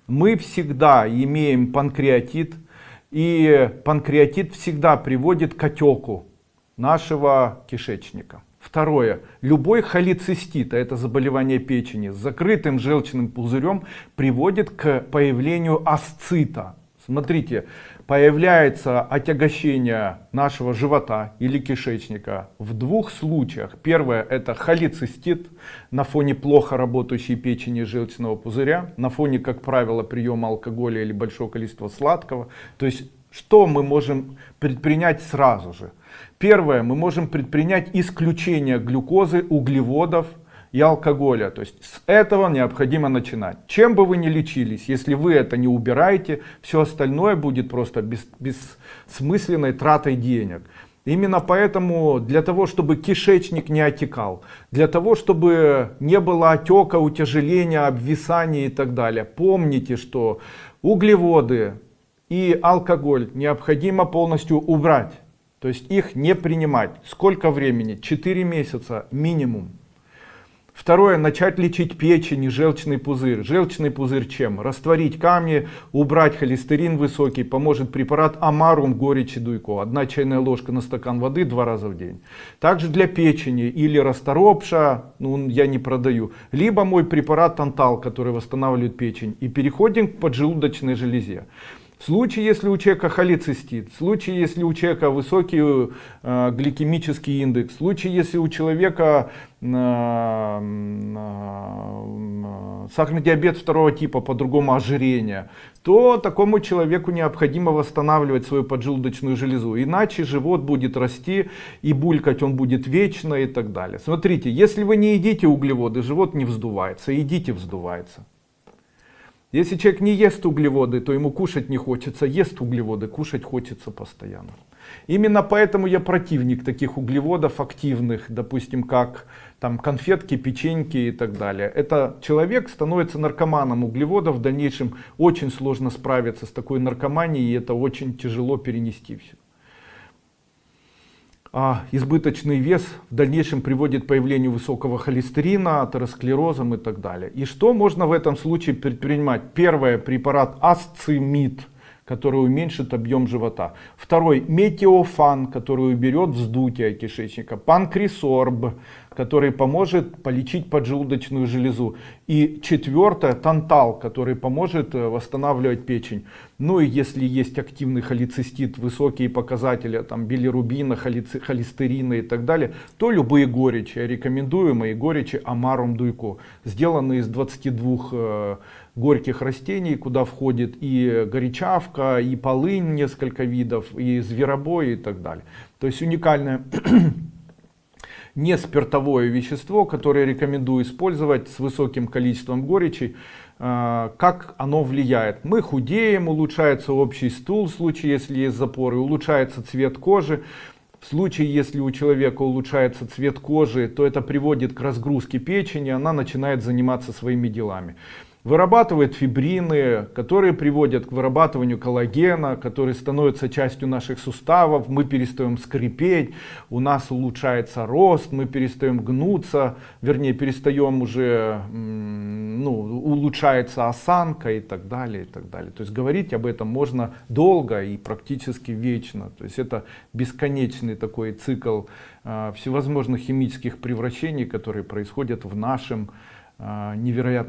Мы всегда имеем панкреатит, и панкреатит всегда приводит к отеку нашего кишечника. Второе. Любой холецистит, а это заболевание печени, с закрытым желчным пузырем приводит к появлению асцита. Смотрите, появляется отягощение нашего живота или кишечника в двух случаях. Первое — это холецистит на фоне плохо работающей печени и желчного пузыря, на фоне, как правило, приема алкоголя или большого количества сладкого. То есть, что мы можем предпринять сразу же? Первое, мы можем предпринять исключение глюкозы, углеводов и алкоголя. То есть с этого необходимо начинать. Чем бы вы ни лечились, если вы это не убираете, все остальное будет просто бессмысленной тратой денег. Именно поэтому для того, чтобы кишечник не отекал, для того, чтобы не было отека, утяжеления, обвисания и так далее, помните, что углеводы и алкоголь необходимо полностью убрать. То есть их не принимать. Сколько времени? 4 месяца минимум. Второе, начать лечить печень и желчный пузырь. Желчный пузырь чем? Растворить камни, убрать холестерин высокий, поможет препарат Амарум горечи Дуйко. 1 чайная ложка на стакан воды 2 раза в день. Также для печени или расторопша, ну я не продаю, либо мой препарат Тантал, который восстанавливает печень. И переходим к поджелудочной железе. В случае, если у человека холецистит, в случае, если у человека высокий гликемический индекс, в случае, если у человека сахарный диабет 2 типа, по-другому ожирение, то такому человеку необходимо восстанавливать свою поджелудочную железу. Иначе живот будет расти и булькать он будет вечно и так далее. Смотрите, если вы не едите углеводы, живот не вздувается, едите, вздувается. Если человек не ест углеводы, то ему кушать не хочется, ест углеводы, кушать хочется постоянно. Именно поэтому я противник таких углеводов активных, допустим, как там конфетки, печеньки и так далее. Это человек становится наркоманом углеводов, в дальнейшем очень сложно справиться с такой наркоманией, и это очень тяжело перенести все. Избыточный вес в дальнейшем приводит к появлению высокого холестерина, атеросклерозом и так далее. И что можно в этом случае предпринимать? Первое, препарат Асцимид, который уменьшит объем живота. Второй, метиофан, который уберет вздутие кишечника. Панкрисорб, который поможет полечить поджелудочную железу. И четвертое, тантал, который поможет восстанавливать печень. Ну и если есть активный холецистит, высокие показатели там, билирубина, холестерина и так далее, то любые горечи. Я рекомендую мои горечи Амарум Дуйко. Сделаны из 22 горьких растений, куда входит и горячавка, и полынь, несколько видов, и зверобой и так далее. То есть уникальное не спиртовое вещество, которое рекомендую использовать с высоким количеством горечи. Как оно влияет? Мы худеем, улучшается общий стул в случае, если есть запоры, улучшается цвет кожи. В случае, если у человека улучшается цвет кожи, то это приводит к разгрузке печени, она начинает заниматься своими делами. Вырабатывает фибрины, которые приводят к вырабатыванию коллагена, который становится частью наших суставов, мы перестаем скрипеть, у нас улучшается рост, мы перестаем гнуться, вернее перестаем уже, улучшается осанка и так далее, и так далее. То есть говорить об этом можно долго и практически вечно. То есть это бесконечный такой цикл всевозможных химических превращений, которые происходят в нашем невероятно